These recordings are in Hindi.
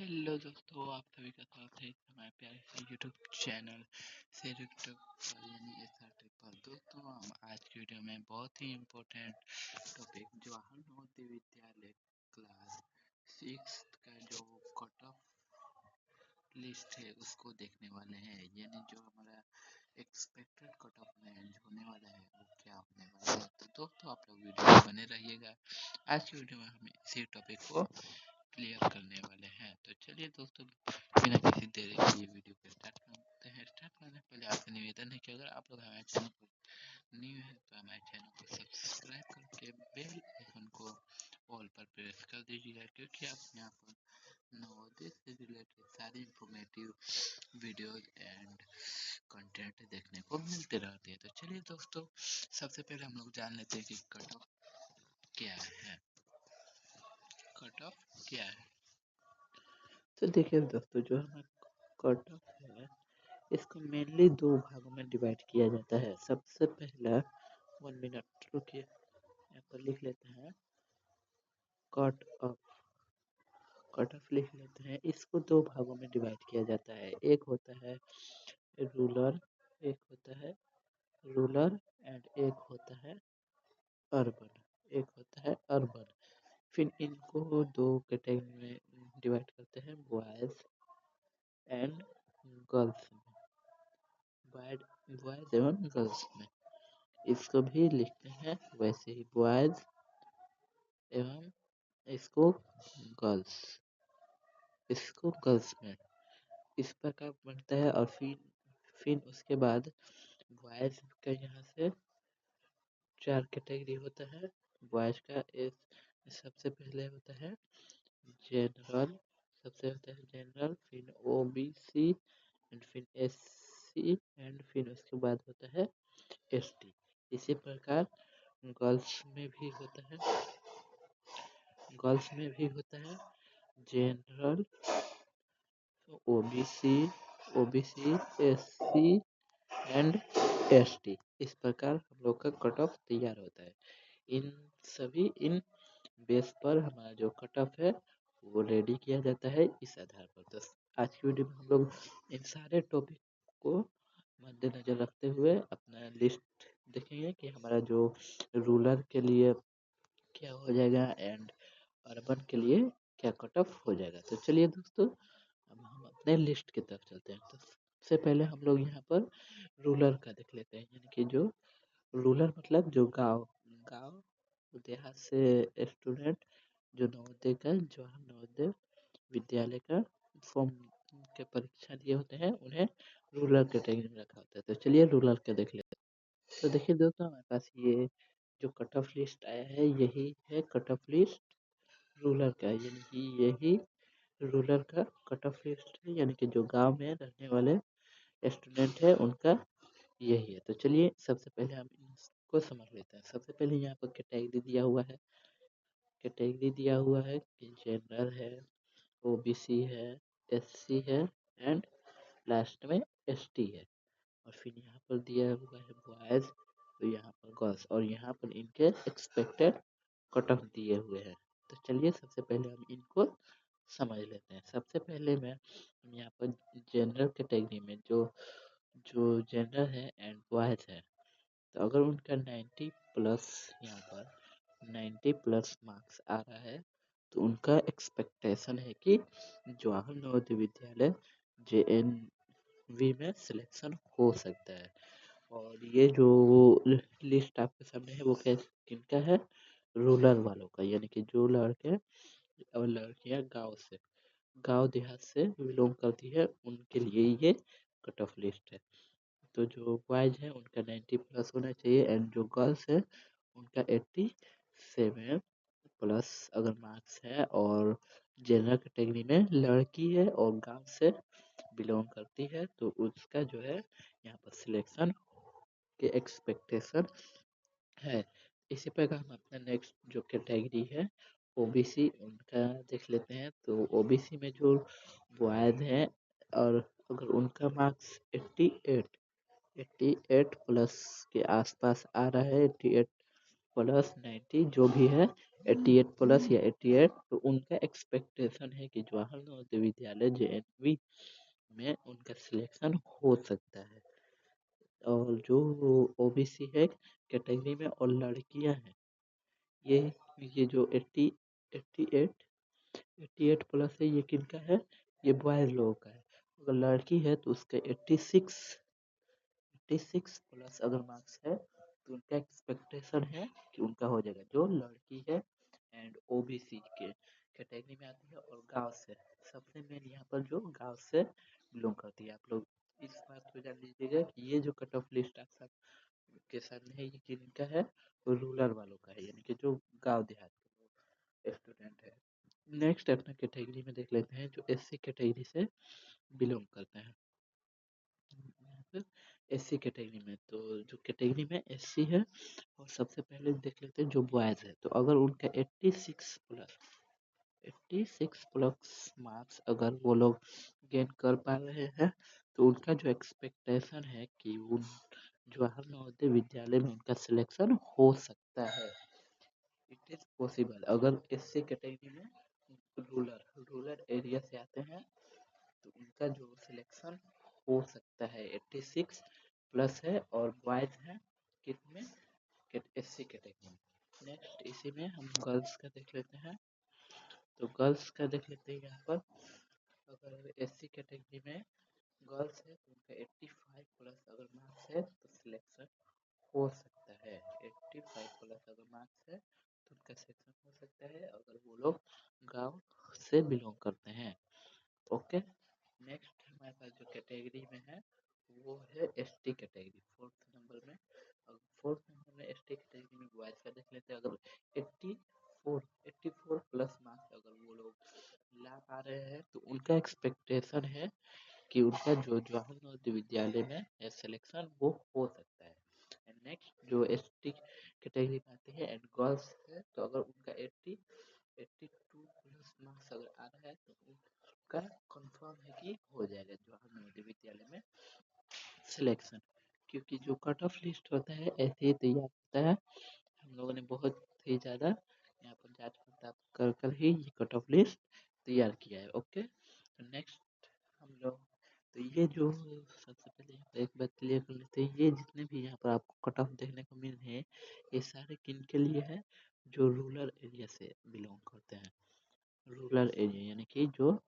हेलो दोस्तों, आप सभी का स्वागत है हमारे प्यारे से यूट्यूब चैनल से यूट्यूब पर यानी SRT पर। दोस्तों, हम आज की वीडियो में बहुत ही important topic Jawahar Navodaya Vidyalaya class 6 का जो कट ऑफ लिस्ट है उसको देखने वाले हैं, यानी जो हमारा एक्सपेक्टेड कट ऑफ में होने वाला है वो क्या होने वाला है। तो दोस्तों, आप लोग वीडियो में बने रहिएगा। आज की वीडियो में हम इसी टॉपिक को क्लियर करने वाले हैं। तो चलिए दोस्तों, बिना किसी देरी के ये वीडियो को स्टार्ट करते हैं। स्टार्ट करने से पहले आपसे निवेदन है कि अगर आप लोग हमारे चैनल पर न्यू है तो हमारे चैनल को सब्सक्राइब करके बेल आइकन को ऑल पर प्रेस कर दीजिएगा, क्योंकि आप यहाँ पर नवोदय से रिलेटेड सारी इंफॉर्मेटिव वीडियोज एंड कंटेंट देखने को मिलते रहते हैं। तो चलिए दोस्तों, सबसे पहले हम लोग जान लेते हैं कि कट ऑफ क्या है। कट ऑफ क्या है? तो देखिए दोस्तों, जो हमारा कट ऑफ है इसको मेनली दो भागों में डिवाइड किया जाता है। सबसे पहला 1 मिनट रुकिए, यहाँ पर लिख लेते हैं कट ऑफ। कट ऑफ लिख लेते हैं। इसको दो भागों में डिवाइड किया जाता है। एक होता है रूरल, एक होता है रूरल एंड एक होता है अर्बन। एक होता है अर्बन। फिर इनको दो कैटेगरी में डिवाइड करते हैं, बॉयज एंड गर्ल्स में। बॉयज एवं गर्ल्स में इसको भी लिखते हैं वैसे ही, बॉयज एवं इसको गर्ल्स में इस प्रकार बनता है। और फिर उसके बाद बॉयज का यहाँ से 4 कैटेगरी होता है। बॉयज का सबसे पहले होता है जनरल, फिर OBC एंड फिर SC एंड फिर उसके बाद होता है ST। इसी प्रकार गर्ल्स में भी होता है general, OBC, SC and ST। इस प्रकार हम लोग का कट ऑफ तैयार होता है। इन बेस पर हमारा जो कट ऑफ है वो रेडी किया जाता है इस आधार पर। तो आज की वीडियो में हम लोग इन सारे टॉपिक को मद्देनजर रखते हुए अपना लिस्ट देखेंगे कि हमारा जो रूरल के लिए क्या हो जाएगा एंड अर्बन के लिए क्या कट ऑफ हो जाएगा। तो चलिए दोस्तों, अब हम अपने लिस्ट की तरफ चलते हैं। तो सबसे पहले हम लोग यहाँ पर रूरल का देख लेते हैं, यानी कि जो रूरल मतलब जो गांव देहात से स्टूडेंट जो जवाहर नवोदय विद्यालय का फॉर्म के परीक्षा दिए होते हैं उन्हें रूरल कैटेगरी में रखा होता है। तो चलिए रूरल का देख लेते हैं। तो देखिए दोस्तों, हमारे पास ये जो कट ऑफ लिस्ट आया है यही है कट ऑफ लिस्ट रूरल का, यानी कि यही रूरल का कट ऑफ लिस्ट है, यानी कि जो गांव में रहने वाले स्टूडेंट है उनका यही है। तो चलिए सबसे पहले हम इसको समझ लेते हैं। सबसे पहले यहाँ पर कैटेगरी दिया हुआ है कि जनरल है, OBC है, SC है एंड लास्ट में ST है। और फिर यहाँ पर दिया हुआ है बॉयज, तो यहाँ पर गर्ल्स, और यहाँ पर इनके एक्सपेक्टेड कट ऑफ दिए हुए हैं। तो चलिए सबसे पहले हम इनको समझ लेते हैं। सबसे पहले मैं यहाँ पर जनरल कैटेगरी में जो जनरल है एंड बॉयज है, तो अगर उनका 90 प्लस यहाँ पर 90 प्लस मार्क्स आ रहा है तो उनका एक्सपेक्टेशन है कि जवाहर नवोदय विद्यालय JNV में सिलेक्शन हो सकता है। और ये जो लिस्ट आपके सामने है वो किनका है? रूरल वालों का, यानी कि जो लड़के और लड़कियां गांव देहात से बिलोंग करती है उनके लिए ये कट ऑफ लिस्ट है। तो जो बॉयज है उनका 90 प्लस होना चाहिए एंड जो गर्ल्स है उनका 87 प्लस अगर मार्क्स है। और जनरल कैटेगरी में लड़की है और गांव से बिलोंग करती है तो उसका जो है यहाँ पर सिलेक्शन के एक्सपेक्टेशन है। इसी प्रकार हम अपना नेक्स्ट जो कैटेगरी है OBC उनका देख लेते हैं। तो OBC में जो बॉयज हैं और अगर उनका मार्क्स 88 प्लस के आसपास आ रहा है, 88 प्लस 90 जो भी है 88+ या 88, तो उनका एक्सपेक्टेशन है कि जवाहर नवोदय विद्यालय JNV में उनका सिलेक्शन हो सकता है। और जो OBC है कैटेगरी में और लड़कियां हैं, ये जो 88+ है, ये किनका है? ये बॉयज लोगों का है। अगर लड़की है तो उसका 86+ अगर मार्क्स है तो उनका एक्सपेक्टेशन है कि उनका हो जाएगा। जो लड़की है एंड OBC के कैटेगरी में आती है और गांव से, सबसे मेन यहाँ पर जो गांव से बिलोंग करती है। आप लोग इस बात को जान लीजिएगा कि ये जो कट ऑफ लिस्ट आप के सामने है, ये किनका है? रूरल वालों का है, यानी कि जो गांव देहात के स्टूडेंट है। नेक्स्ट अपना कैटेगरी में देख लेते हैं जो SC कैटेगरी से बिलोंग करते हैं। यहाँ पे SC कैटेगरी में, तो जो कैटेगरी में SC है, और सबसे पहले देख लेते हैं जो बॉयज है। तो अगर उनका 86+ मार्क्स अगर वो लोग गेन कर पा रहे हैं, तो उनका जो एक्सपेक्टेशन है कि उन जवाहर नवोदय विद्यालय में उनका सिलेक्शन हो सकता है। It is possible. अगर SC कैटेगरी में रूरल एरिया से आते हैं तो उनका जो सिलेक्शन हो सकता है 86+ है, और बॉयज है कितने? SC कैटेगरी में। नेक्स्ट इसी में हम गर्ल्स का देख लेते हैं। तो गर्ल्स का देख लेते हैं यहाँ पर। अगर SC कैटेगरी में गर्ल्स है तो उनका 85+ अगर मार्क्स है तो सिलेक्शन हो सकता है। 85+ अगर मार्क्स है तो उनका सिलेक्शन हो सकता है, अगर वो लोग गांव से बिलोंग करते हैं। ओके, नेक्स्ट हमारे पास जो कैटेगरी में है वो है ST कैटेगरी, 4th नंबर में। अब 4th नंबर में ST कैटेगरी में बॉयज का देख लेते हैं। अगर 84+ मार्क्स अगर वो लोग ला पा रहे हैं तो उनका एक्सपेक्टेशन है कि उनका जो जवाहर नवोदय विद्यालय में सिलेक्शन वो हो सकता है। एंड नेक्स्ट जो ST कैटेगरी में आती है एंड गर्ल्स है, तो अगर उनका 82+ मार्क्स अगर आ रहा है तो उनका कंफर्म है कि हो जाएगा जवाहर नवोदय विद्यालय में सिलेक्शन। क्योंकि जो कट ऑफ लिस्ट होता है ऐसे ही तैयार होता है। हम लोगों ने बहुत ही ज़्यादा यहाँ पर जांच पड़ताल कर कर ही ये कट ऑफ लिस्ट तैयार किया है। ओके, तो नेक्स्ट हम लोग, तो ये जो सबसे पहले यहाँ पर एक बात क्लियर कर लेते हैं, ये जितने भी यहाँ पर आपको कट ऑफ देखने को मिल रहे हैं, ये सारे किन के लिए है? जो रूरल एरिया से बिलोंग करते हैं। रूरल एरिया यानी कि जो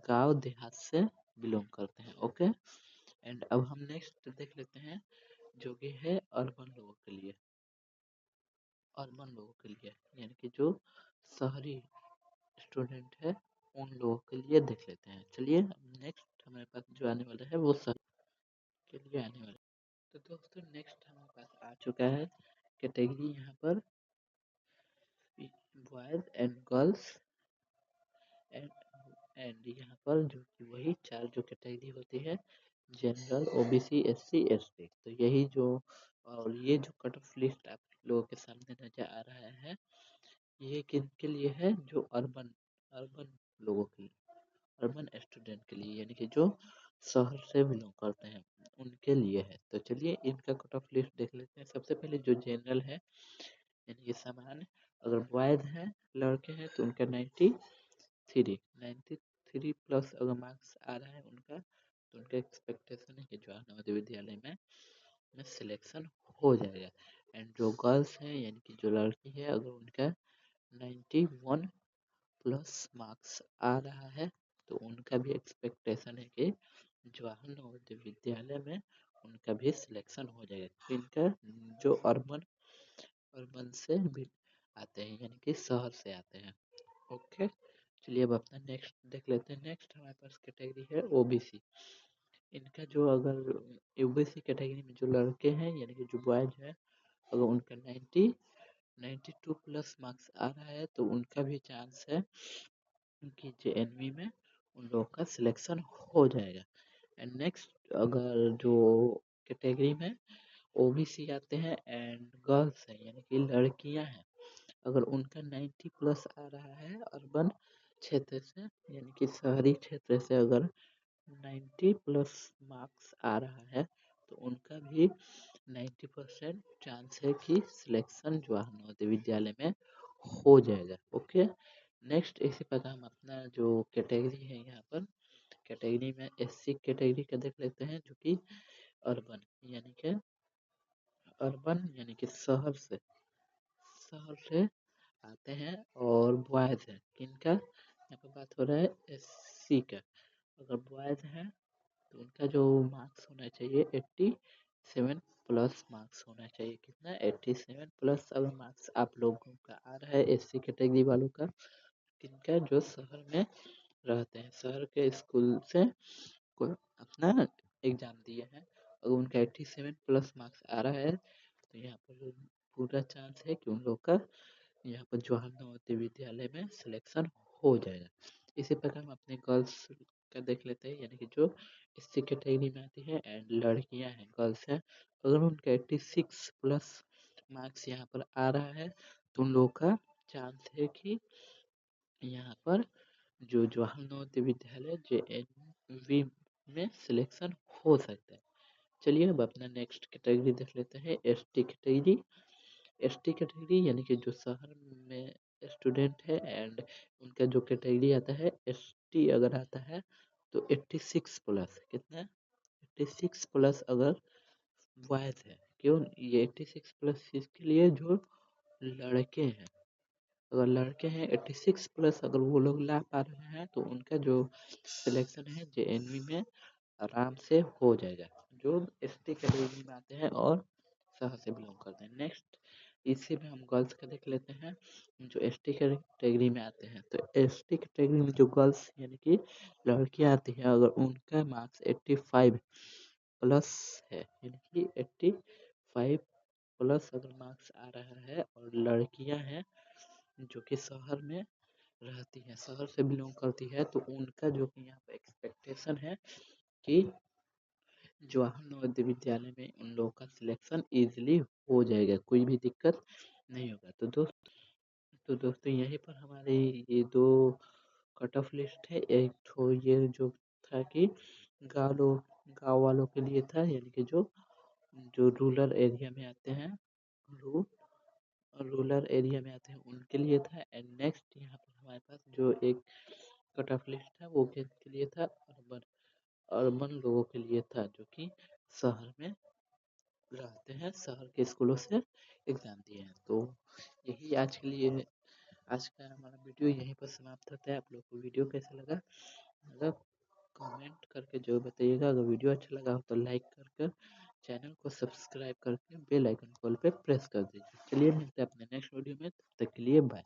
गांव देहात से बिलोंग करते हैं। ओके, एंड अब हम नेक्स्ट देख लेते हैं जो कि है अर्बन लोगों के लिए। अर्बन लोगों के लिए यानी कि जो शहरी स्टूडेंट है उन लोगों के लिए देख लेते हैं। चलिए नेक्स्ट हमारे पास जो आने वाला है वो शहर के लिए आने वाला है। तो दोस्तों नेक्स्ट हमारे पास आ चुका है कैटेगरी यहाँ पर बॉयज एंड गर्ल्स एंड यहाँ पर जो कि वही 4 जो कैटेगरी होती है, जनरल, OBC, SC, ST। तो यही जो, और ये जो कट ऑफ लिस्ट आप लोगों के सामने नजर आ रहा है, ये किन के लिए है? जो अर्बन अर्बन लोगों के लिए, अर्बन स्टूडेंट के लिए, यानी कि जो शहर से बिलोंग करते हैं उनके लिए है। तो चलिए इनका कट ऑफ लिस्ट देख लेते हैं। सबसे पहले जो जनरल है यानी कि सामान्य, अगर बॉयज हैं लड़के हैं तो उनका 93+ अगर मार्क्स आ रहा है उनका, तो उनका एक्सपेक्टेशन है कि जवाहर नवोदय विद्यालय में सिलेक्शन हो जाएगा। एंड जो गर्ल्स हैं यानी कि जो लड़की है, अगर उनका 91+ मार्क्स आ रहा है तो उनका भी एक्सपेक्टेशन है कि जवाहर नवोदय विद्यालय में उनका भी सिलेक्शन हो जाएगा। तो इनका जो अर्बन अर्बन से भी आते हैं यानी कि शहर से आते हैं। ओके, चलिए अब अपना नेक्स्ट देख लेते हैं। नेक्स्ट हमारे पास कैटेगरी है OBC। इनका जो, अगर OBC कैटेगरी में जो लड़के हैं यानी कि जो बॉयज है, अगर उनका 92+ मार्क्स आ रहा है तो उनका भी चांस है कि JNV में उन लोगों का सिलेक्शन हो जाएगा। एंड नेक्स्ट अगर जो कैटेगरी में OBC आते हैं एंड गर्ल्स हैं यानी कि लड़कियां हैं, अगर उनका 90+ आ रहा है अर्बन क्षेत्र से यानी कि शहरी क्षेत्र से, अगर 90+ मार्क्स आ रहा है तो उनका भी 90% चांस है कि सिलेक्शन जवाहर नवोदय विद्यालय में हो जाएगा। ओके, नेक्स्ट इसी प्रकार हम अपना जो कैटेगरी है यहाँ पर कैटेगरी में एससी कैटेगरी का देख लेते हैं, जो कि अर्बन यानी कि शहर से आते हैं और बॉयज है किनका, यहाँ पर बात हो रहा है एससी का। अगर बॉयज हैं तो उनका जो मार्क्स होना चाहिए 87 प्लस मार्क्स होना चाहिए। कितना, 87 प्लस अगर मार्क्स आप लोगों का आ रहा है एससी कैटेगरी वालों का, किनका, जो शहर में रहते हैं, शहर के स्कूल से को अपना एग्जाम दिए हैं, अगर उनका 87 प्लस मार्क्स आ रहा है तो यहाँ पर पूरा चांस है कि उन लोग का यहाँ पर जवाहर नवोदय विद्यालय में सिलेक्शन हो जाएगा। इसी प्रकार हम अपने गर्ल्स का देख लेते हैं, यानी कि जो इसी कैटेगरी में आती है एंड लड़कियां हैं, गर्ल्स हैं, अगर उनका 86 प्लस मार्क्स यहाँ पर आ रहा है तो उन लोगों का चांस है कि यहाँ पर जो जवाहर नवोदय विद्यालय JNV में सिलेक्शन हो सकता है। चलिए अब अपना नेक्स्ट कैटेगरी देख लेते हैं, एसटी कैटेगरी। एसटी कैटेगरी यानी कि जो शहर में स्टूडेंट है एंड उनका जो कैटेगरी आता है एसटी अगर आता है तो 86 प्लस, कितना, 86 प्लस अगर बॉयज है, क्यों ये 86 प्लस इसके लिए जो लड़के हैं, अगर लड़के हैं 86 प्लस अगर वो लोग ला पा रहे हैं तो उनका जो सिलेक्शन है JNV में आराम से हो जाएगा, जो एसटी कैटेगरी में आते हैं और शहर से बिलोंग करते हैं। नेक्स्ट इसी में हम गर्ल्स का देख लेते हैं, जो एसटी कैटेगरी में आते हैं तो एसटी कैटेगरी में जो गर्ल्स यानी कि लड़कियां आती हैं, अगर उनका मार्क्स 85 प्लस है, यानी कि 85 प्लस अगर मार्क्स आ रहा है और लड़कियां हैं जो कि शहर में रहती हैं, शहर से बिलोंग करती है, तो उनका जो कि यहाँ पे एक्सपेक्टेशन है कि जवाहर नवोदय विद्यालय में उन लोगों का सिलेक्शन इजीली हो जाएगा, कोई भी दिक्कत नहीं होगा। तो दोस्तों यहीं पर हमारे ये दो कट ऑफ लिस्ट है। एक तो ये जो था कि गाँव वालों के लिए था, यानी कि जो जो रूरल एरिया में आते हैं, रू रूरल एरिया में आते हैं उनके लिए था। एंड नेक्स्ट यहाँ पर हमारे पास जो एक कट ऑफ लिस्ट था वो किसके लिए था, अर्बन अर्बन लोगों के लिए था, जो कि शहर में रहते हैं, शहर के स्कूलों से एग्जाम दिए हैं। तो यही आज के लिए, आज का हमारा वीडियो यहीं पर समाप्त होता है। आप लोग को वीडियो कैसा लगा, अगर कमेंट करके जो बताइएगा। अगर वीडियो अच्छा लगा हो तो लाइक कर चैनल को सब्सक्राइब करके बेल आइकन कॉल पे प्रेस कर दीजिए। चलिए मिलते हैं अपने नेक्स्ट वीडियो में, तब तक के लिए बाय।